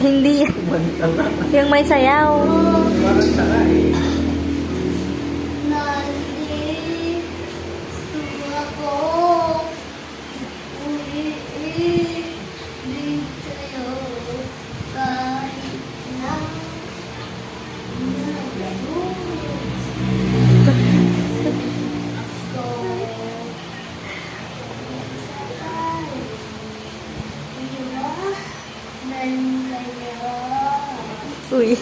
Hindi. Yung may sayaw. Parang saka eh. Uy.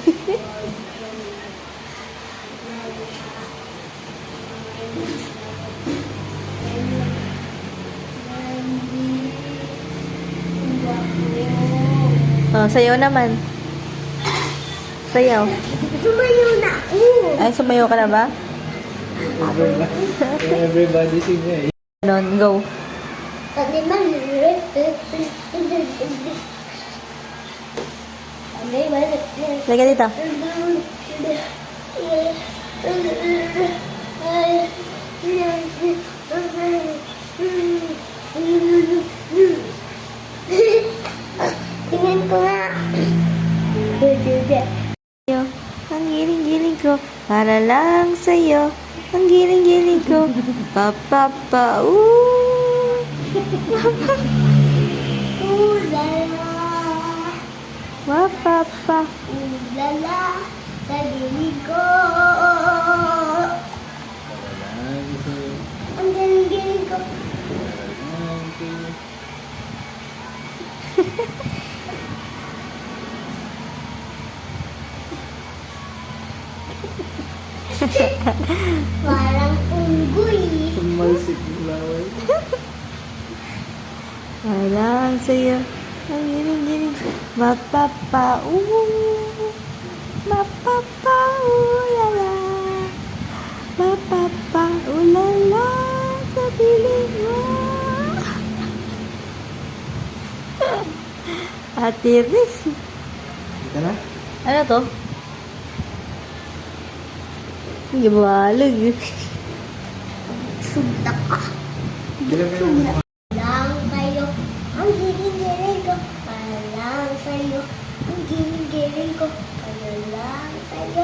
Oh, sayaw naman. Sayaw. Sumayo na ako. Ay, sumayaw ka na ba? Everybody sing eh. Ganon, go. Lagay dito. Tingnan ko nga. Sa'yo, ang giling-giling ko, para lang sa'yo, ang giling-giling ko, papapa, Ulala. wapapa. Ulala. Sa dilig ko. Ang galing-galing ko. Parang unggoy. Sumalsik yung laway. Para lang sa'yo, ang giling-giling ko, mapapa, mapapa, ulala, mapapa, ulala, sa piling mo. Ate Riz. Ito na? Ano to? Gibalag. Sundak ka. Bilang kayo. Lang sa'yo, ang giling-giling ko. Para lang sa'yo, ang giling-giling ko. Para lang sa'yo,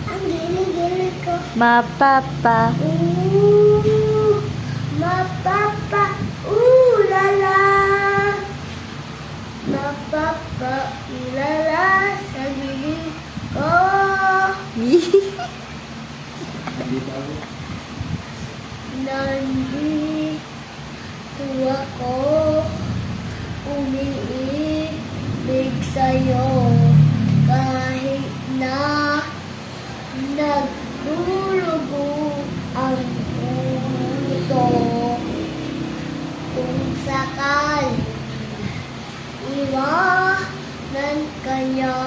ang giling-giling ko. Mapapa. Mapapa, lala. Mapapa, lala, sa giling ko. Dito ako. Nandito ako, umiibig sa'yo, kahit na nagdurugo ang puso. Kung sakali iwanan ka niya,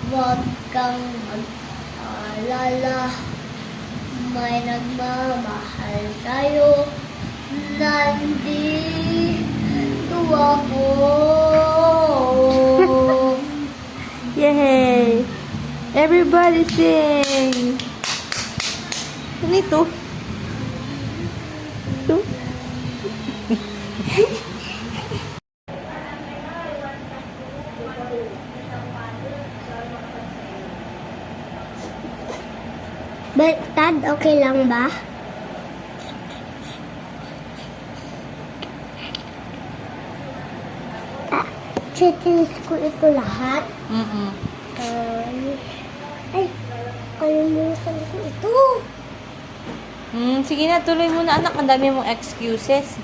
huwag kang mag-alala. May nagmamahal sa'yo. Nandito ako. Yay! Everybody sing! Ano ito? Ito? Tad, okay lang ba? Chitinis ko ito lahat. Ay, kalimutan ko ito. Sige na, tuloy mo na anak. Ang dami mong excuses.